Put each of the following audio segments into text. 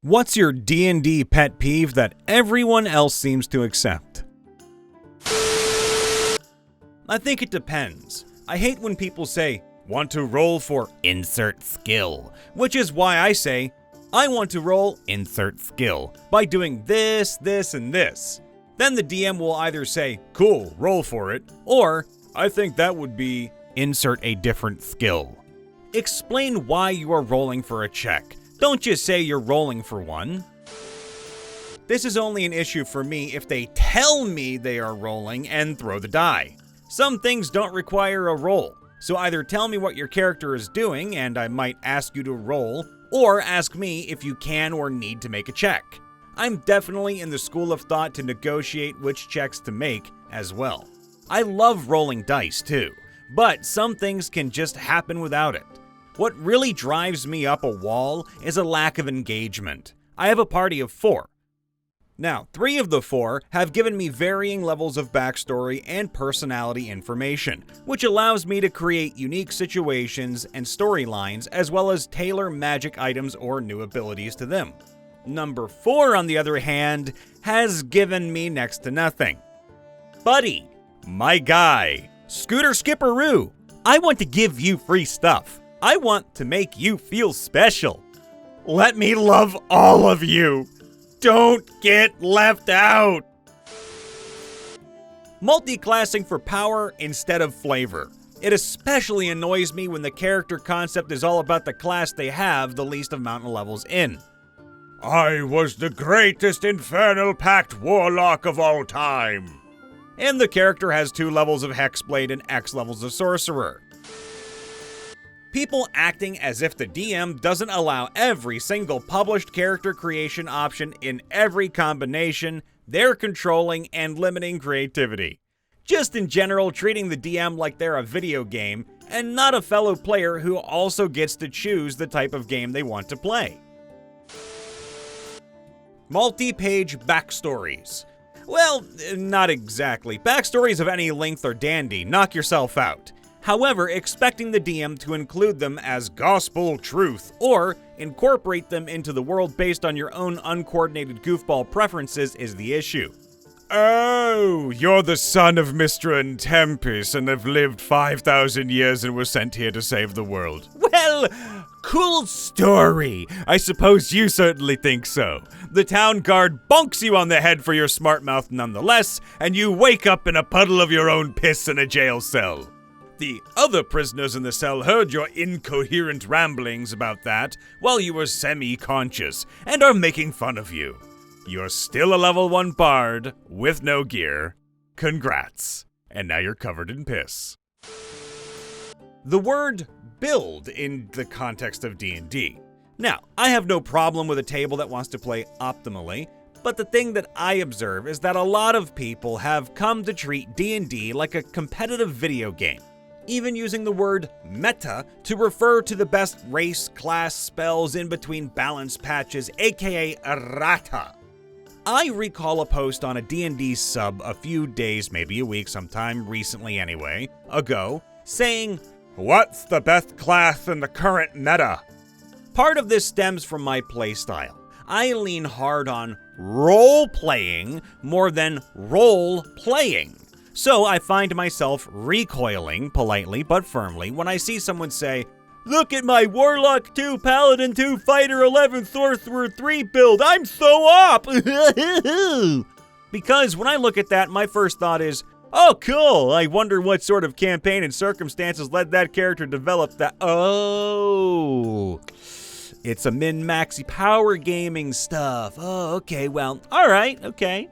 What's your D&D pet peeve that everyone else seems to accept? I think it depends. I hate when people say, want to roll for insert skill, which is why I say, I want to roll insert skill by doing this, this, and this. Then the DM will either say, cool, roll for it, or I think that would be insert a different skill. Explain why you are rolling for a check. Don't just say you're rolling for one. This is only an issue for me if they tell me they are rolling and throw the die. Some things don't require a roll, so either tell me what your character is doing and I might ask you to roll, or ask me if you can or need to make a check. I'm definitely in the school of thought to negotiate which checks to make as well. I love rolling dice too, but some things can just happen without it. What really drives me up a wall is a lack of engagement. I have a party of 4. Now, 3 of the 4 have given me varying levels of backstory and personality information, which allows me to create unique situations and storylines as well as tailor magic items or new abilities to them. Number 4, on the other hand, has given me next to nothing. Buddy, my guy, Scooter Skipperoo, I want to give you free stuff. I want to make you feel special. Let me love all of you. Don't get left out. Multiclassing for power instead of flavor. It especially annoys me when the character concept is all about the class they have the least amount of levels in. I was the greatest infernal pact warlock of all time. And the character has 2 levels of Hexblade and X levels of Sorcerer. People acting as if the DM doesn't allow every single published character creation option in every combination, they're controlling and limiting creativity. Just in general, treating the DM like they're a video game and not a fellow player who also gets to choose the type of game they want to play. Multi-page backstories. Well, not exactly. Backstories of any length are dandy, knock yourself out. However, expecting the DM to include them as gospel truth or incorporate them into the world based on your own uncoordinated goofball preferences is the issue. Oh, you're the son of Mr. and Tempest and have lived 5,000 years and were sent here to save the world. Well, cool story. I suppose you certainly think so. The town guard bonks you on the head for your smart mouth nonetheless, and you wake up in a puddle of your own piss in a jail cell. The other prisoners in the cell heard your incoherent ramblings about that while you were semi-conscious and are making fun of you. You're still a level 1 bard with no gear. Congrats. And now you're covered in piss. The word build in the context of D&D. Now, I have no problem with a table that wants to play optimally, but the thing that I observe is that a lot of people have come to treat D&D like a competitive video game, even using the word meta to refer to the best race class spells in between balance patches, aka errata. I recall a post on a D&D sub a few days, maybe a week, sometime recently anyway, ago, saying, "What's the best class in the current meta?" Part of this stems from my playstyle. I lean hard on role-playing more than role-playing. So I find myself recoiling, politely but firmly, when I see someone say, "Look at my Warlock 2, Paladin 2, Fighter 11, Sorcerer 3 build, I'm so up!" Because when I look at that, my first thought is, oh cool, I wonder what sort of campaign and circumstances led that character develop that. Oh, it's a min-maxy power gaming stuff. Oh, okay, well, alright, okay.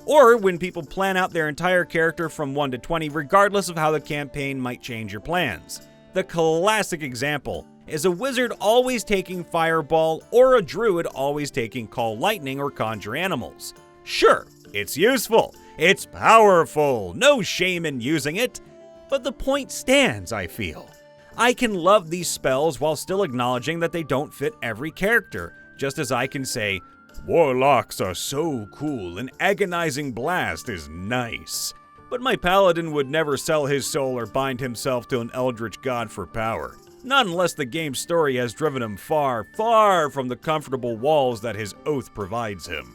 Or when people plan out their entire character from 1 to 20, regardless of how the campaign might change your plans. The classic example is a wizard always taking fireball or a druid always taking call lightning or conjure animals. Sure, it's useful, it's powerful, no shame in using it, but the point stands, I feel. I can love these spells while still acknowledging that they don't fit every character, just as I can say, "Warlocks are so cool, an agonizing blast is nice." But my paladin would never sell his soul or bind himself to an eldritch god for power. Not unless the game's story has driven him far, far from the comfortable walls that his oath provides him.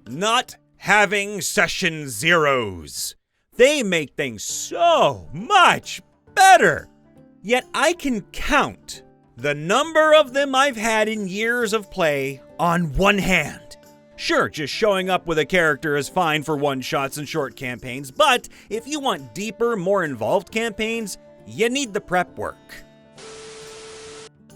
Not having session zeros. They make things so much better. Yet I can count the number of them I've had in years of play on one hand. Sure, just showing up with a character is fine for one-shots and short campaigns, but if you want deeper, more involved campaigns, you need the prep work.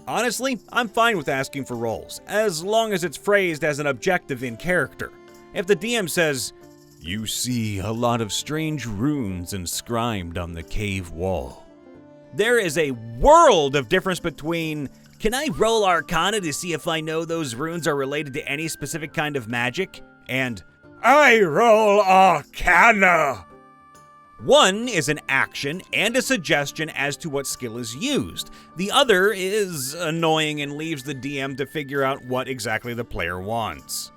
Honestly, I'm fine with asking for rolls, as long as it's phrased as an objective in character. If the DM says, "You see a lot of strange runes inscribed on the cave wall," there is a world of difference between, "Can I roll Arcana to see if I know those runes are related to any specific kind of magic?" and "I roll Arcana." One is an action and a suggestion as to what skill is used. The other is annoying and leaves the DM to figure out what exactly the player wants.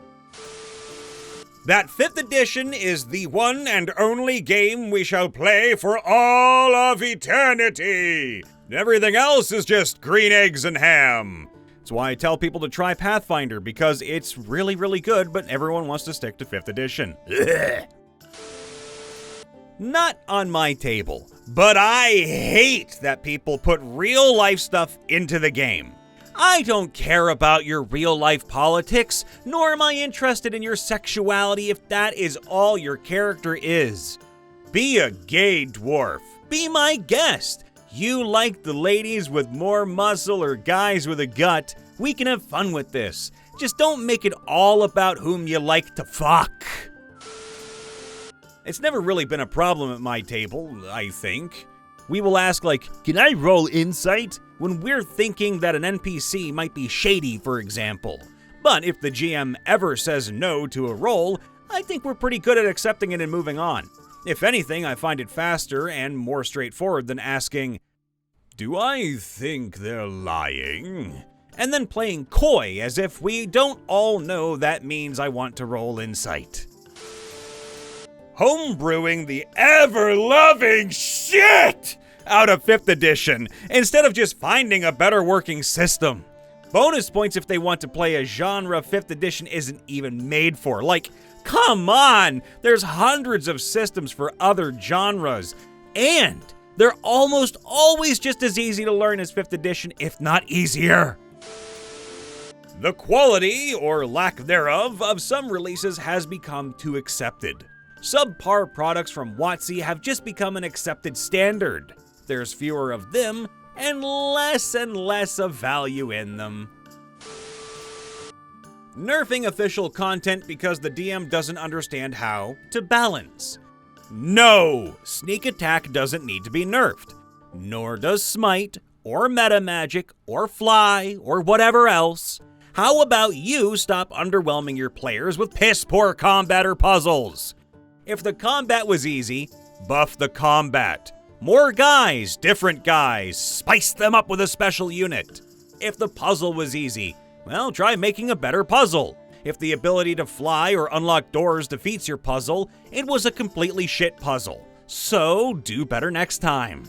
That 5th edition is the one and only game we shall play for all of eternity. Everything else is just green eggs and ham. That's why I tell people to try Pathfinder, because it's really, really good, but everyone wants to stick to 5th edition. Not on my table, but I hate that people put real life stuff into the game. I don't care about your real life politics, nor am I interested in your sexuality if that is all your character is. Be a gay dwarf. Be my guest. You like the ladies with more muscle or guys with a gut, we can have fun with this. Just don't make it all about whom you like to fuck. It's never really been a problem at my table, I think. We will ask like, "Can I roll insight?" when we're thinking that an NPC might be shady, for example. But if the GM ever says no to a roll, I think we're pretty good at accepting it and moving on. If anything, I find it faster and more straightforward than asking, "Do I think they're lying?" and then playing coy as if we don't all know that means I want to roll insight. Homebrewing the ever-loving shit out of 5th edition, instead of just finding a better working system. Bonus points if they want to play a genre 5th edition isn't even made for. Like, come on! There's hundreds of systems for other genres, and they're almost always just as easy to learn as 5th edition, if not easier. The quality, or lack thereof, of some releases has become too accepted. Subpar products from WotC have just become an accepted standard. There's fewer of them, and less of value in them. Nerfing official content because the DM doesn't understand how to balance. No! Sneak attack doesn't need to be nerfed. Nor does smite, or meta magic, or fly, or whatever else. How about you stop underwhelming your players with piss-poor combat or puzzles? If the combat was easy, buff the combat. More guys, different guys, spice them up with a special unit. If the puzzle was easy, well, try making a better puzzle. If the ability to fly or unlock doors defeats your puzzle, it was a completely shit puzzle. So, do better next time.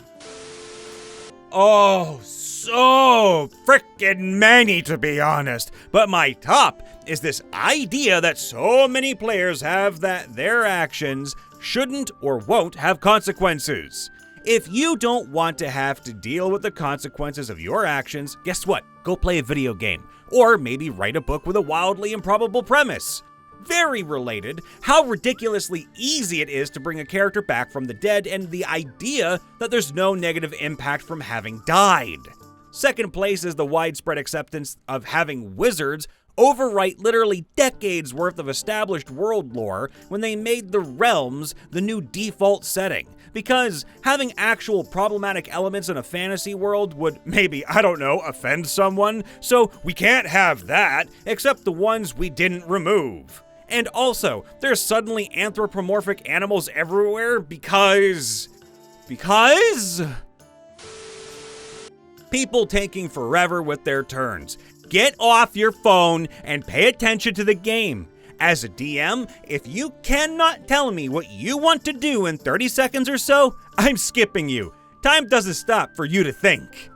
Oh, so frickin' many to be honest, but my top is this idea that so many players have that their actions shouldn't or won't have consequences. If you don't want to have to deal with the consequences of your actions, guess what? Go play a video game, or maybe write a book with a wildly improbable premise. Very related, how ridiculously easy it is to bring a character back from the dead, and the idea that there's no negative impact from having died. Second place is the widespread acceptance of having wizards overwrite literally decades worth of established world lore when they made the realms the new default setting. Because having actual problematic elements in a fantasy world would maybe, I don't know, offend someone, so we can't have that, except the ones we didn't remove. And also, there's suddenly anthropomorphic animals everywhere because people taking forever with their turns. Get off your phone and pay attention to the game. As a DM, if you cannot tell me what you want to do in 30 seconds or so, I'm skipping you. Time doesn't stop for you to think.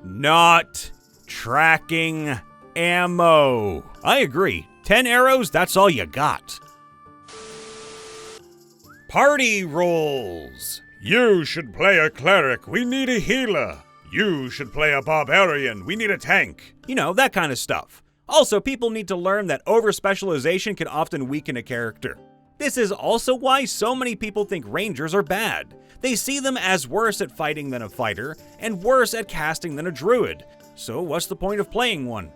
Not tracking ammo. I agree. 10 arrows, that's all you got. Party rules. You should play a cleric. We need a healer. You should play a barbarian. We need a tank. You know, that kind of stuff. Also, people need to learn that over-specialization can often weaken a character. This is also why so many people think rangers are bad. They see them as worse at fighting than a fighter, and worse at casting than a druid. So what's the point of playing one?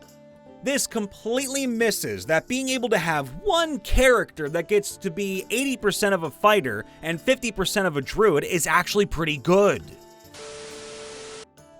This completely misses that being able to have one character that gets to be 80% of a fighter and 50% of a druid is actually pretty good.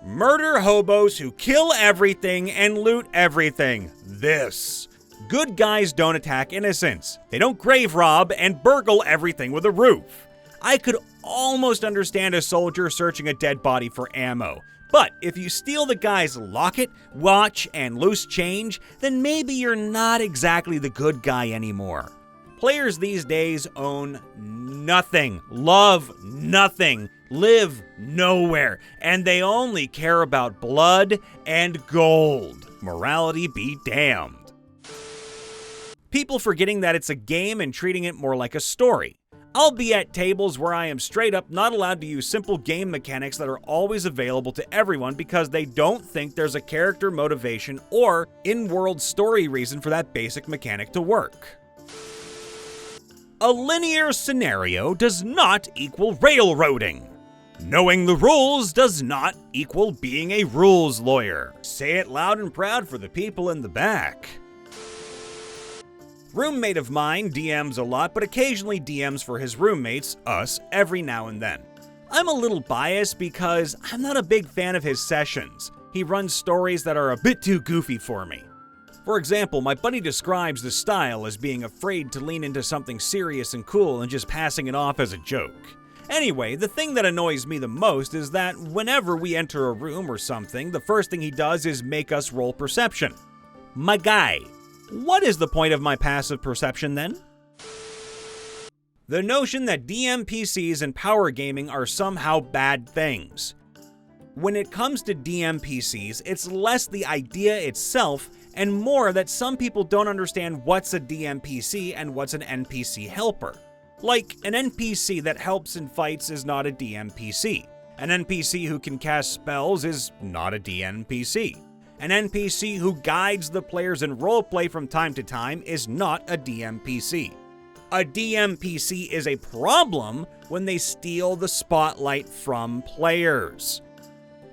Murder hobos who kill everything and loot everything. This. Good guys don't attack innocents. They don't grave rob and burgle everything with a roof. I could almost understand a soldier searching a dead body for ammo. But if you steal the guy's locket, watch, and loose change, then maybe you're not exactly the good guy anymore. Players these days own nothing, love nothing, live nowhere, and they only care about blood and gold. Morality be damned. People forgetting that it's a game and treating it more like a story. I'll be at tables where I am straight up not allowed to use simple game mechanics that are always available to everyone because they don't think there's a character motivation or in-world story reason for that basic mechanic to work. A linear scenario does not equal railroading. Knowing the rules does not equal being a rules lawyer. Say it loud and proud for the people in the back. Roommate of mine DMs a lot, but occasionally DMs for his roommates, us, every now and then. I'm a little biased because I'm not a big fan of his sessions. He runs stories that are a bit too goofy for me. For example, my buddy describes the style as being afraid to lean into something serious and cool and just passing it off as a joke. Anyway, the thing that annoys me the most is that whenever we enter a room or something, the first thing he does is make us roll perception. My guy. What is the point of my passive perception then? The notion that DMPCs and power gaming are somehow bad things. When it comes to DMPCs, it's less the idea itself and more that some people don't understand what's a DMPC and what's an NPC helper. Like, an NPC that helps in fights is not a DMPC. An NPC who can cast spells is not a DMPC. An NPC who guides the players in roleplay from time to time is not a DMPC. A DMPC is a problem when they steal the spotlight from players.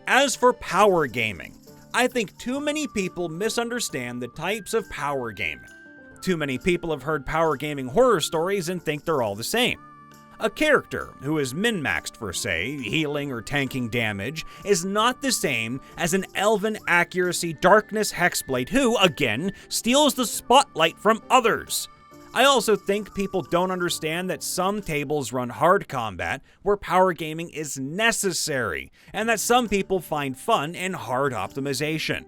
As for power gaming, I think too many people misunderstand the types of power gaming. Too many people have heard power gaming horror stories and think they're all the same. A character who is min-maxed for, say, healing or tanking damage is not the same as an elven accuracy darkness hexblade who, again, steals the spotlight from others. I also think people don't understand that some tables run hard combat where power gaming is necessary, and that some people find fun in hard optimization.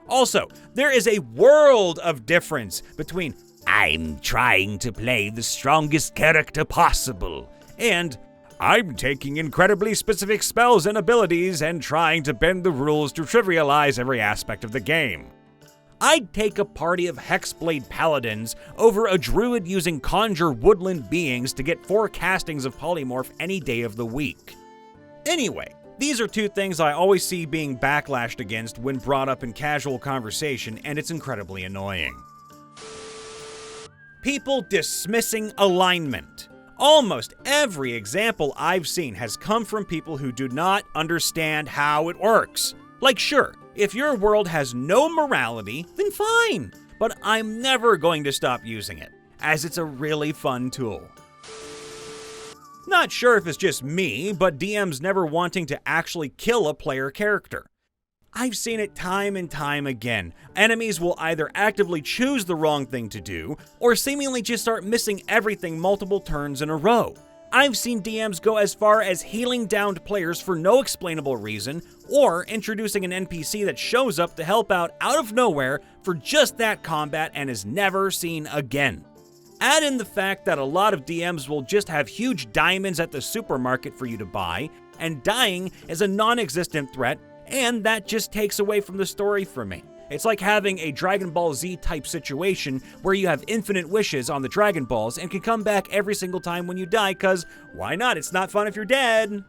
Also, there is a world of difference between "I'm trying to play the strongest character possible" and "I'm taking incredibly specific spells and abilities and trying to bend the rules to trivialize every aspect of the game." I'd take a party of Hexblade Paladins over a druid using Conjure Woodland Beings to get 4 castings of Polymorph any day of the week. Anyway, these are 2 things I always see being backlashed against when brought up in casual conversation, and it's incredibly annoying. People dismissing alignment. Almost every example I've seen has come from people who do not understand how it works. Like, sure, if your world has no morality, then fine, but I'm never going to stop using it, as it's a really fun tool. Not sure if it's just me, but DMs never wanting to actually kill a player character. I've seen it time and time again. Enemies will either actively choose the wrong thing to do, or seemingly just start missing everything multiple turns in a row. I've seen DMs go as far as healing downed players for no explainable reason, or introducing an NPC that shows up to help out of nowhere for just that combat and is never seen again. Add in the fact that a lot of DMs will just have huge diamonds at the supermarket for you to buy, and dying is a non-existent threat, and that just takes away from the story for me. It's like having a Dragon Ball Z type situation where you have infinite wishes on the Dragon Balls and can come back every single time when you die, cause why not? It's not fun if you're dead.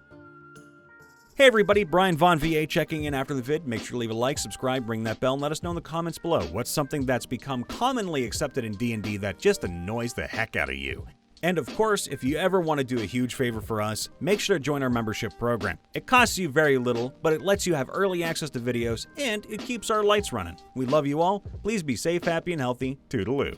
Hey everybody, Brian Von VA checking in after the vid. Make sure to leave a like, subscribe, ring that bell, and let us know in the comments below what's something that's become commonly accepted in D&D that just annoys the heck out of you. And of course, if you ever want to do a huge favor for us, make sure to join our membership program. It costs you very little, but it lets you have early access to videos, and it keeps our lights running. We love you all. Please be safe, happy, and healthy. Toodaloo.